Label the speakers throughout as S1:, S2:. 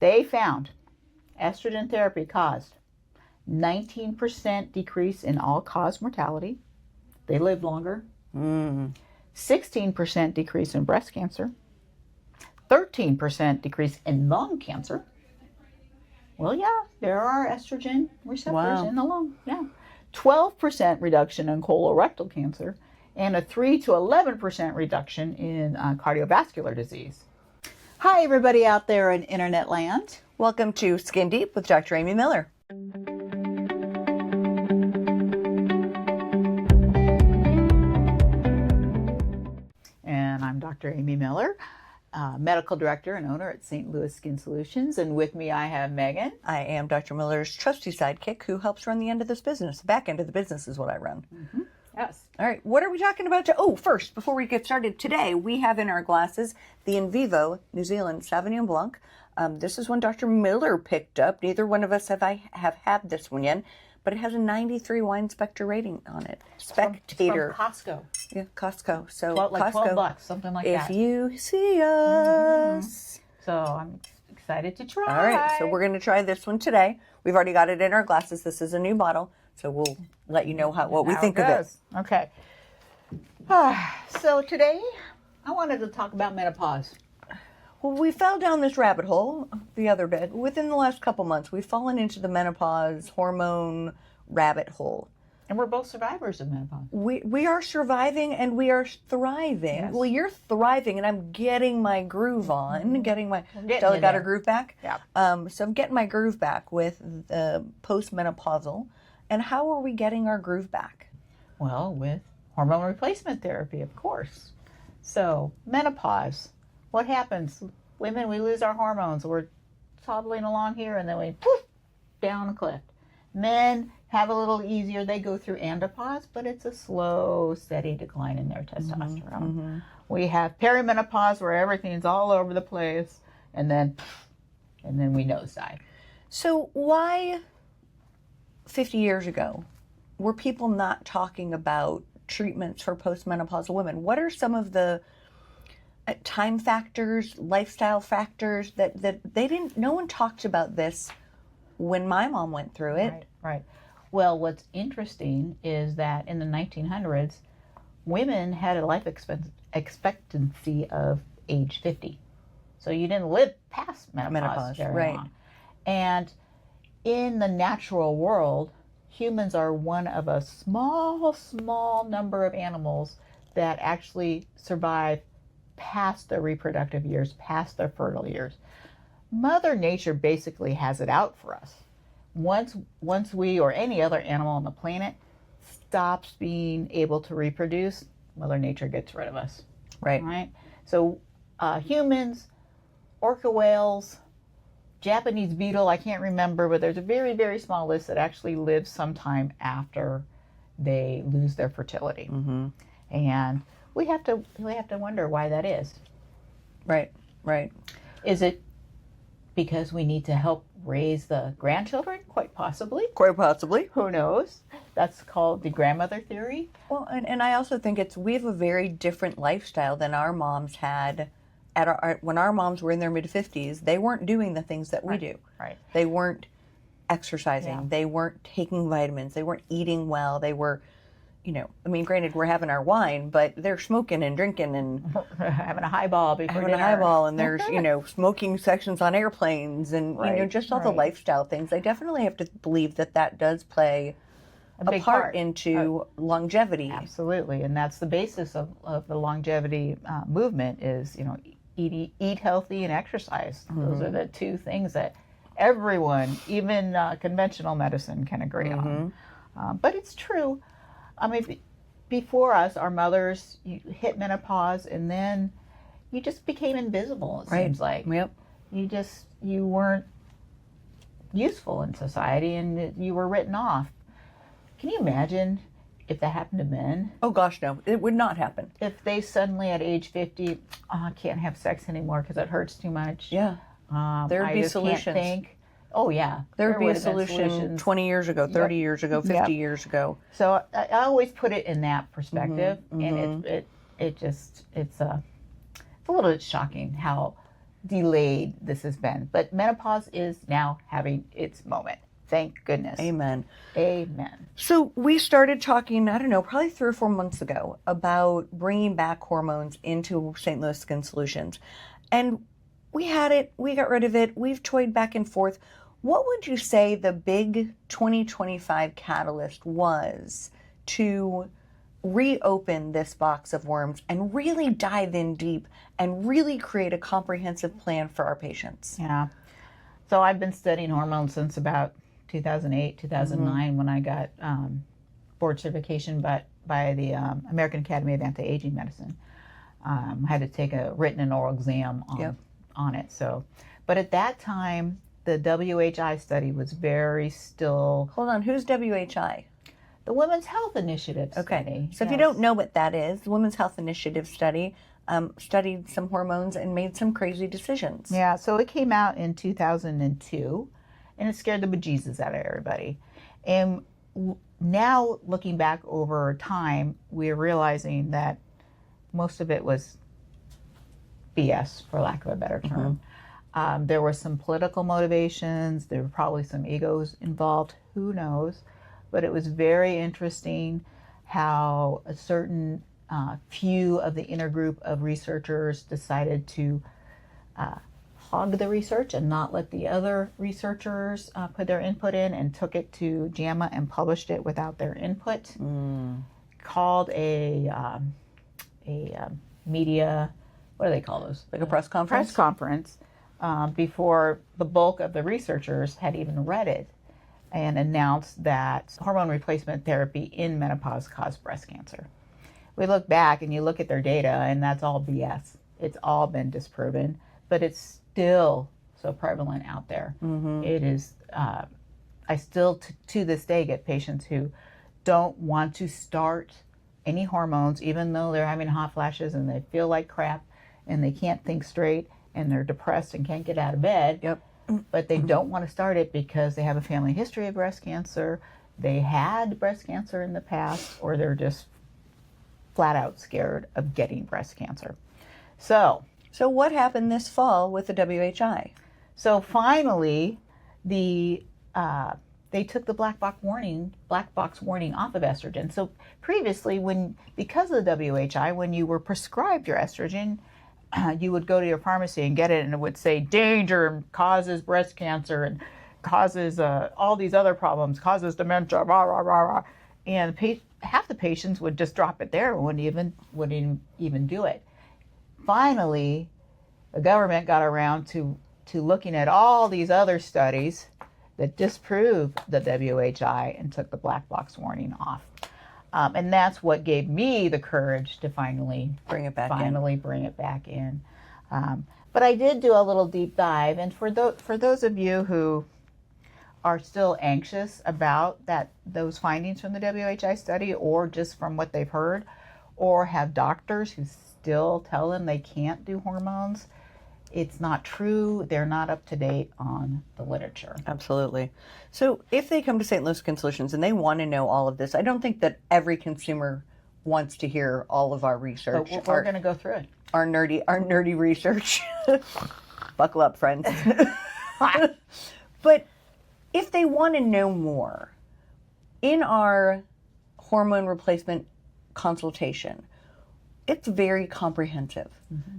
S1: They found estrogen therapy caused 19% decrease in all-cause mortality. They lived longer. 16% decrease in breast cancer. 13% decrease in lung cancer. Well, yeah, there are estrogen receptors in the lung. Yeah. 12% reduction in colorectal cancer and a 3 to 11% reduction in cardiovascular disease. Hi, everybody out there in internet land.
S2: Welcome to Skin Deep with Dr. Amy Miller.
S1: And I'm Dr. Amy Miller, medical director and owner at St. Louis Skin Solutions. And with me, I have Megan.
S2: I am Dr. Miller's trusty sidekick who helps run the end of this business. The back end of the business is what I run.
S1: Mm-hmm. Yes.
S2: All right. What are we talking about? First, before we get started, today we have in our glasses the In Vivo New Zealand Sauvignon Blanc. This is one Dr. Miller picked up. Neither one of us have had this one yet, but it has a 93 wine spectre rating on it. Spectator.
S1: From Costco.
S2: Yeah, Costco. So
S1: like
S2: Costco,
S1: $12, something like that.
S2: If you see us.
S1: So I'm excited to try.
S2: All right, so we're going to try this one today. We've already got it in our glasses. This is a new bottle, so we'll let you know what we think of it.
S1: Okay. So today, I wanted to talk about menopause.
S2: Well, we fell down this rabbit hole the other bit. Within the last couple months, we've fallen into the menopause hormone rabbit hole.
S1: And we're both survivors of menopause.
S2: We are surviving and we are thriving. Yes. Well, you're thriving and I'm getting my groove on. Stella got her groove back?
S1: Yeah.
S2: So I'm getting my groove back with the postmenopausal. And how are we getting our groove back?
S1: Well, with hormone replacement therapy, of course. So, menopause. What happens? Women, we lose our hormones. We're toddling along here and then we poof, down a cliff. Men have a little easier. They go through andropause, but it's a slow, steady decline in their testosterone. Mm-hmm. We have perimenopause where everything's all over the place, and then we nosedive.
S2: So why 50 years ago were people not talking about treatments for postmenopausal women? What are some of the time factors, lifestyle factors that they didn't? No one talked about this when my mom went through it.
S1: Right. Well, what's interesting is that in the 1900s, women had a life expectancy of age 50. So you didn't live past menopause very long. And in the natural world, humans are one of a small number of animals that actually survive past their reproductive years, past their fertile years. Mother Nature basically has it out for us. Once we or any other animal on the planet stops being able to reproduce, Mother Nature gets rid of us. Right? So humans, orca whales, Japanese beetle, I can't remember, but there's a very, very small list that actually lives sometime after they lose their fertility. Mm-hmm. And we have to wonder why that is.
S2: Right.
S1: Is it because we need to help raise the grandchildren? Quite possibly. Who knows? That's called the grandmother theory.
S2: Well, and I also think we have a very different lifestyle than our moms had when our moms were in their mid-50s. They weren't doing the things that we do.
S1: Right.
S2: They weren't exercising. Yeah. They weren't taking vitamins. They weren't eating well. They were, granted, we're having our wine, but they're smoking and drinking and
S1: having a highball before dinner.
S2: And there's, smoking sections on airplanes and, just all the lifestyle things. I definitely have to believe that does play a part into longevity.
S1: Absolutely. And that's the basis of the longevity movement is, eat healthy and exercise. Mm-hmm. Those are the two things that everyone, even conventional medicine, can agree on. But it's true. I mean, before us, our mothers, you hit menopause and then you just became invisible, it seems like.
S2: Yep.
S1: You weren't useful in society and you were written off. Can you imagine if that happened to men?
S2: Oh gosh, no, it would not happen.
S1: If they suddenly at age 50, I can't have sex anymore because it hurts too much.
S2: Yeah. There'd be solutions.
S1: Can't think. Oh, yeah.
S2: There would be a solution 20 years ago, 30 years ago, 50 years ago.
S1: So I always put it in that perspective, and it's a little bit shocking how delayed this has been. But menopause is now having its moment. Thank goodness.
S2: Amen.
S1: Amen.
S2: So we started talking, I don't know, probably 3 or 4 months ago about bringing back hormones into St. Louis Skin Solutions. And we had it, we got rid of it, we've toyed back and forth. What would you say the big 2025 catalyst was to reopen this box of worms and really dive in deep and really create a comprehensive plan for our patients?
S1: Yeah. So I've been studying hormones since about 2008, 2009 when I got board certification by the American Academy of Anti-Aging Medicine. I had to take a written and oral exam on it. So, but at that time, the WHI study was very still.
S2: Hold on, who's WHI?
S1: The Women's Health Initiative study.
S2: So if you don't know what that is, the Women's Health Initiative study studied some hormones and made some crazy decisions.
S1: Yeah, so it came out in 2002, and it scared the bejesus out of everybody. And now, looking back over time, we're realizing that most of it was BS, for lack of a better term. There were some political motivations. There were probably some egos involved. Who knows? But it was very interesting how a certain few of the inner group of researchers decided to hog the research and not let the other researchers put their input in, and took it to JAMA and published it without their input. Called a media, what do they call those?
S2: Like a press conference?
S1: Press conference before the bulk of the researchers had even read it, and announced that hormone replacement therapy in menopause caused breast cancer. We look back and you look at their data, and that's all BS. It's all been disproven, but it's still so prevalent out there. It is, I still to this day get patients who don't want to start any hormones, even though they're having hot flashes and they feel like crap and they can't think straight and they're depressed and can't get out of bed. But they don't want to start it because they have a family history of breast cancer, they had breast cancer in the past, or they're just flat out scared of getting breast cancer. So
S2: what happened this fall with the WHI?
S1: So finally, they took the black box warning off of estrogen. So previously, because of the WHI, when you were prescribed your estrogen, you would go to your pharmacy and get it, and it would say danger, causes breast cancer, and causes all these other problems, causes dementia, rah rah rah rah, and half the patients would just drop it there and wouldn't even do it. Finally, the government got around to looking at all these other studies that disproved the WHI and took the black box warning off. And that's what gave me the courage to finally bring it back in. But I did do a little deep dive, and for those of you who are still anxious about those findings from the WHI study, or just from what they've heard, or have doctors who still tell them they can't do hormones, it's not true. They're not up to date on the literature.
S2: Absolutely. So if they come to St. Louis Skin Solutions and they want to know all of this, I don't think that every consumer wants to hear all of our research.
S1: But we're going to go through it.
S2: Our nerdy research. Buckle up, friends. But if they want to know more, in our hormone replacement consultation, it's very comprehensive.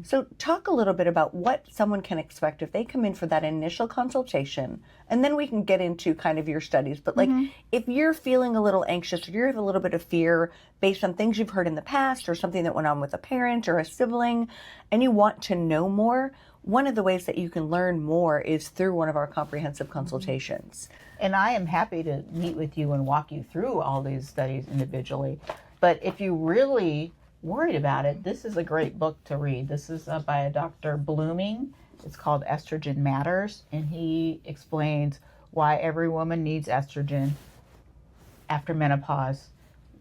S2: So talk a little bit about what someone can expect if they come in for that initial consultation, and then we can get into kind of your studies. But like, if you're feeling a little anxious, or you have a little bit of fear based on things you've heard in the past, or something that went on with a parent or a sibling, and you want to know more, one of the ways that you can learn more is through one of our comprehensive consultations.
S1: And I am happy to meet with you and walk you through all these studies individually. But if you really worried about it, this is a great book to read. This is by a Dr. Blooming. It's called Estrogen Matters, and he explains why every woman needs estrogen after menopause,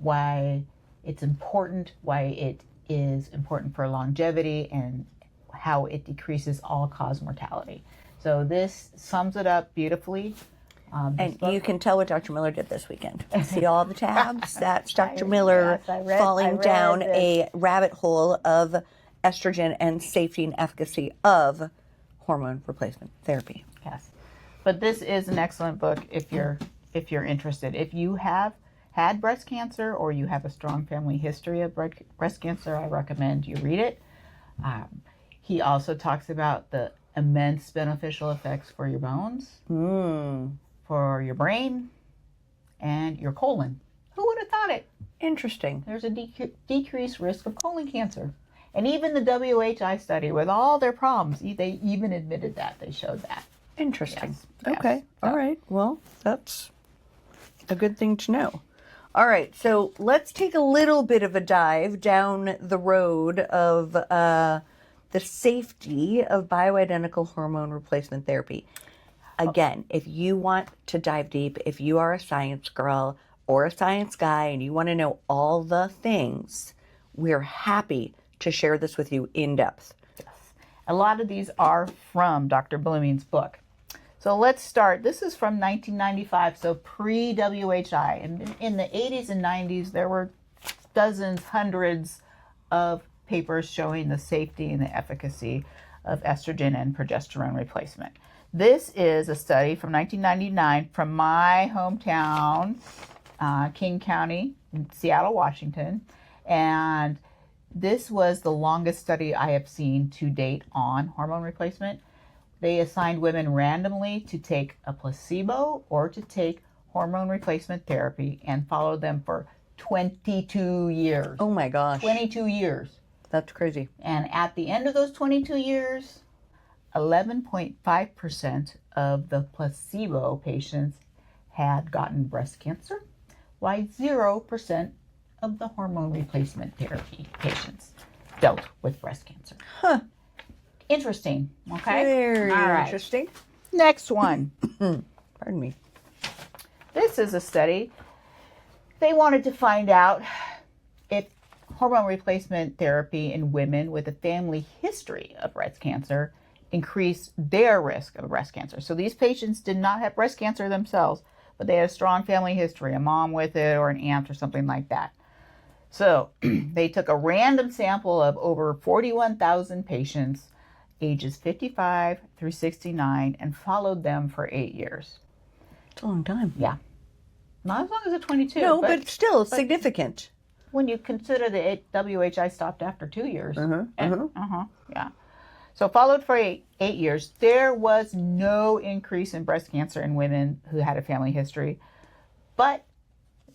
S1: why it's important, why it is important for longevity, and how it decreases all-cause mortality. So this sums it up beautifully.
S2: And you can tell what Dr. Miller did this weekend. See all the tabs? That's Dr. Miller falling down a rabbit hole of estrogen and safety and efficacy of hormone replacement therapy.
S1: Yes. But this is an excellent book if you're interested. If you have had breast cancer or you have a strong family history of breast cancer, I recommend you read it. He also talks about the immense beneficial effects for your bones, for your brain, and your colon. Who would have thought it?
S2: Interesting.
S1: There's a decreased risk of colon cancer. And even the WHI study, with all their problems, they even admitted that. They showed that.
S2: Interesting.
S1: Yes.
S2: Okay.
S1: Yes.
S2: All right. Well, that's a good thing to know. All right. So let's take a little bit of a dive down the road of the safety of bioidentical hormone replacement therapy. Again, if you want to dive deep, if you are a science girl or a science guy and you want to know all the things, we're happy to share this with you in depth.
S1: Yes. A lot of these are from Dr. Blooming's book. So let's start. This is from 1995, so pre-WHI. And in the 80s and 90s, there were dozens, hundreds of papers showing the safety and the efficacy of estrogen and progesterone replacement. This is a study from 1999 from my hometown, King County, in Seattle, Washington. And this was the longest study I have seen to date on hormone replacement. They assigned women randomly to take a placebo or to take hormone replacement therapy and followed them for 22 years.
S2: Oh my gosh.
S1: 22 years.
S2: That's crazy.
S1: And at the end of those 22 years, 11.5% of the placebo patients had gotten breast cancer, while 0% of the hormone replacement therapy patients dealt with breast cancer.
S2: Huh.
S1: Interesting. Okay.
S2: Very
S1: All right.
S2: interesting.
S1: Next one.
S2: Pardon me.
S1: This is a study. They wanted to find out if hormone replacement therapy in women with a family history of breast cancer increased their risk of breast cancer. So these patients did not have breast cancer themselves, but they had a strong family history, a mom with it or an aunt or something like that. So they took a random sample of over 41,000 patients ages 55 through 69 and followed them for 8 years.
S2: It's a long time.
S1: Yeah. Not as long as a 22.
S2: No, but still significant.
S1: When you consider the WHI stopped after 2 years. Yeah. So followed for 8 years, there was no increase in breast cancer in women who had a family history, but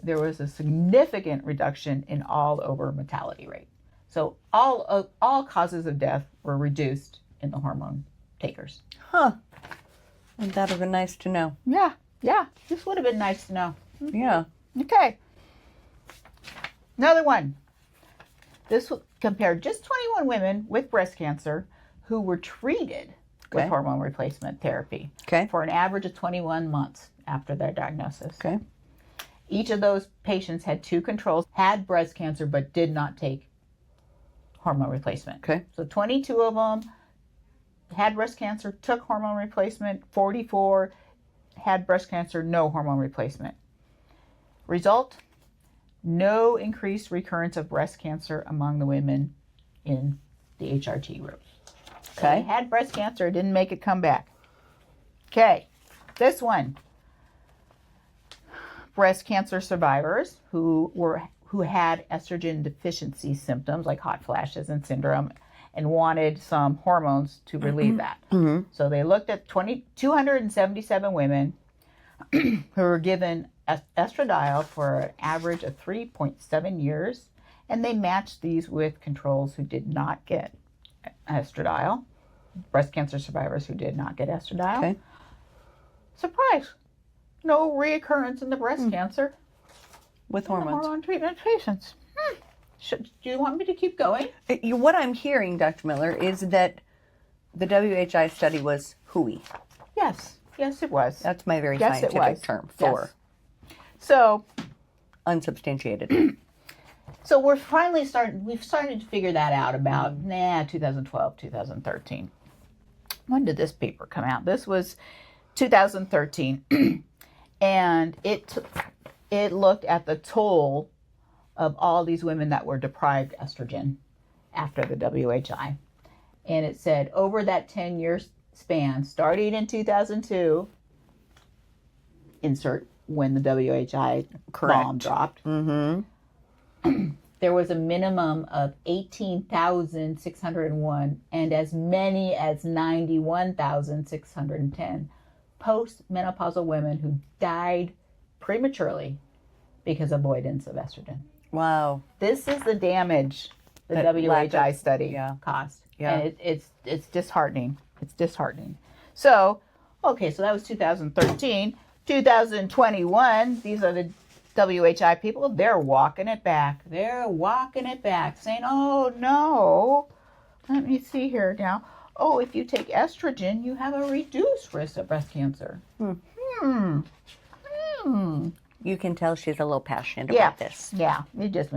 S1: there was a significant reduction in all-over mortality rate. So all causes of death were reduced in the hormone takers.
S2: Huh. And that would have been nice to know.
S1: Yeah. This would have been nice to know.
S2: Yeah.
S1: Okay. Another one. This compared just 21 women with breast cancer who were treated with hormone replacement therapy for an average of 21 months after their diagnosis.
S2: Okay.
S1: Each of those patients had two controls, had breast cancer, but did not take hormone replacement.
S2: Okay.
S1: So 22 of them had breast cancer, took hormone replacement. 44 had breast cancer, no hormone replacement. Result, no increased recurrence of breast cancer among the women in the HRT group. Okay. They had breast cancer, didn't make it come back. Okay. This one. Breast cancer survivors who had estrogen deficiency symptoms like hot flashes and syndrome and wanted some hormones to relieve that. So they looked at 277 women who were given estradiol for an average of 3.7 years, and they matched these with controls who did not get estradiol, breast cancer survivors who did not get estradiol.
S2: Okay.
S1: Surprise! No reoccurrence in the breast cancer
S2: with hormones.
S1: Hormone treatment patients. Do you want me to keep going?
S2: What I'm hearing, Dr. Miller, is that the WHI study was hooey.
S1: Yes, it was.
S2: That's my very
S1: Yes,
S2: scientific term for
S1: so
S2: unsubstantiated.
S1: So we've started to figure that out about 2012, 2013. When did this paper come out? This was 2013. And it looked at the toll of all these women that were deprived estrogen after the WHI. And it said over that 10 years span starting in 2002, insert when the WHI bomb dropped, there was a minimum of 18,601 and as many as 91,610 postmenopausal women who died prematurely because of avoidance of estrogen.
S2: Wow.
S1: This is the damage the WHI study caused.
S2: Yeah.
S1: And it's disheartening. It's disheartening. So, okay, so that was 2013. 2021, these are the WHI people. They're walking it back. They're walking it back, saying, oh, no. Let me see here now. Oh, if you take estrogen, you have a reduced risk of breast cancer.
S2: You can tell she's a little passionate about this.
S1: Yeah, it just...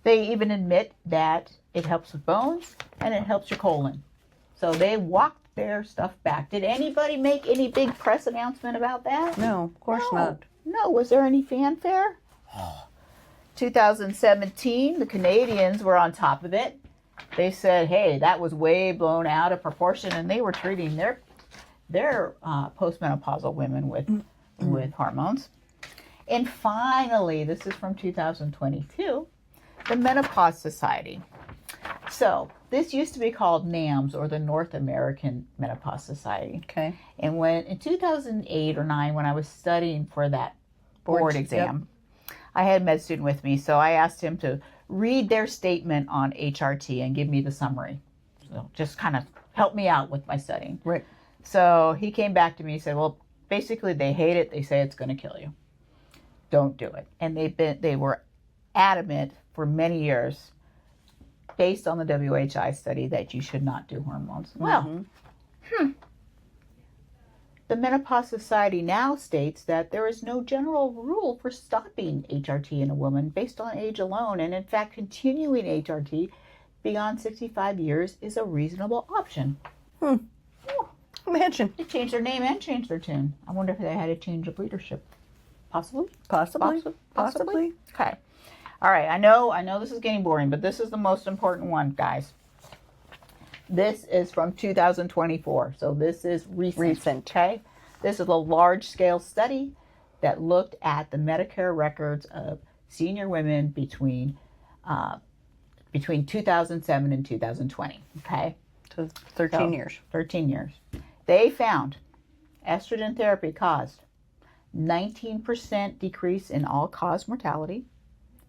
S1: They even admit that it helps with bones and it helps your colon. So they walked their stuff back. Did anybody make any big press announcement about that?
S2: No, of course not.
S1: No, was there any fanfare? 2017, the Canadians were on top of it. They said, hey, that was way blown out of proportion, and they were treating their postmenopausal women with hormones. And finally, this is from 2022, the Menopause Society. So this used to be called NAMS, or the North American Menopause Society.
S2: Okay.
S1: And when in 2008 or 9, when I was studying for that board exam, I had a med student with me, so I asked him to read their statement on HRT and give me the summary. So just kind of help me out with my studying.
S2: Right.
S1: So he came back to me and said, well, basically they hate it. They say it's going to kill you. Don't do it. And they were adamant for many years, based on the WHI study, that you should not do hormones. Well, the Menopause Society now states that there is no general rule for stopping HRT in a woman based on age alone, and in fact, continuing HRT beyond 65 years is a reasonable option.
S2: Imagine.
S1: They changed their name and changed their tune. I wonder if they had a change of leadership. Possibly?
S2: Possibly.
S1: Okay. All right, I know this is getting boring, but this is the most important one, guys. This is from 2024, so this is recent. Okay? This is a large-scale study that looked at the Medicare records of senior women between 2007 and 2020, okay?
S2: So 13 years.
S1: 13 years. They found estrogen therapy caused 19% decrease in all-cause mortality.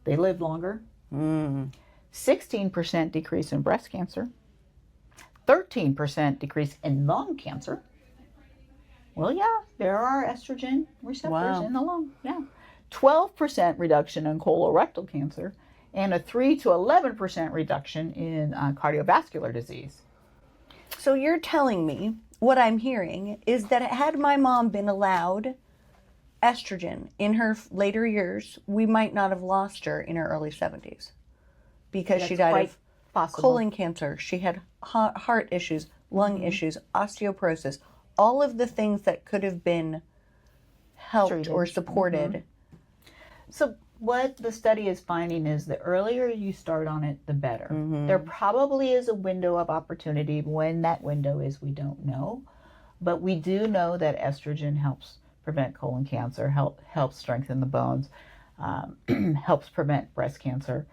S1: They lived longer. 16% decrease in breast cancer. 13% decrease in lung cancer. Well, yeah, there are estrogen receptors in the lung. Yeah. 12% reduction in colorectal cancer and a 3 to 11% reduction in cardiovascular disease.
S2: So you're telling me, what I'm hearing is that had my mom been allowed estrogen in her later years, we might not have lost her in her early 70s because she died of colon cancer. She had heart issues, lung issues, osteoporosis, all of the things that could have been helped or supported.
S1: So what the study is finding is the earlier you start on it, the better. There probably is a window of opportunity. When that window is, we don't know. But we do know that estrogen helps prevent colon cancer, helps strengthen the bones, helps prevent breast cancer.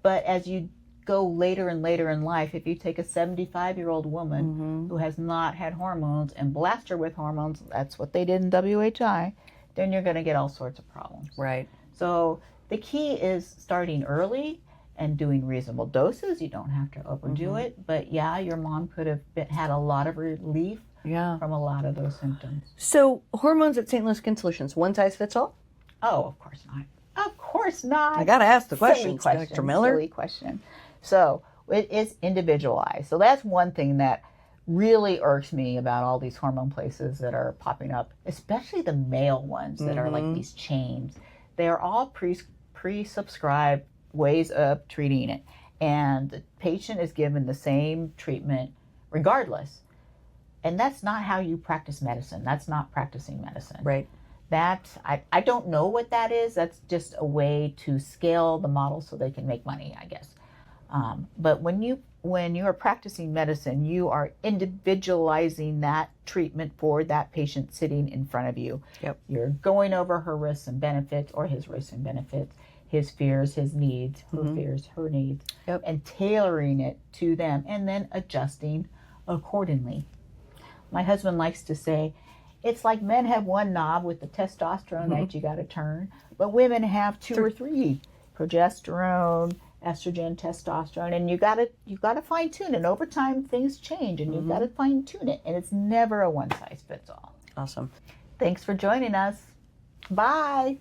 S1: But as you go later and later in life, if you take a 75-year-old woman who has not had hormones and blast her with hormones, that's what they did in WHI, then you're going to get all sorts of problems.
S2: Right.
S1: So the key is starting early and doing reasonable doses. You don't have to overdo it. But yeah, your mom could have had a lot of relief from a lot of those symptoms.
S2: So hormones at St. Louis Skin Solutions, one size fits all?
S1: Oh, of course not. Of course not.
S2: I got to ask the question,
S1: Silly
S2: Dr. Miller.
S1: Silly question. So it is individualized. So that's one thing that really irks me about all these hormone places that are popping up, especially the male ones that are like these chains. They are all pre-subscribed ways of treating it. And the patient is given the same treatment regardless. And that's not how you practice medicine. That's not practicing medicine.
S2: Right.
S1: That, I don't know what that is. That's just a way to scale the model so they can make money, I guess. But when you are practicing medicine, you are individualizing that treatment for that patient sitting in front of you.
S2: Yep.
S1: You're going over her risks and benefits, or his risks and benefits, his fears, his needs, her fears, her needs,
S2: Yep.
S1: and tailoring it to them, and then adjusting accordingly. My husband likes to say, it's like men have one knob with the testosterone that you got to turn, but women have two or three: progesterone, estrogen, testosterone, and you got to fine tune it. Over time, things change, and you've got to fine tune it, and it's never a one size fits all.
S2: Awesome.
S1: Thanks for joining us. Bye.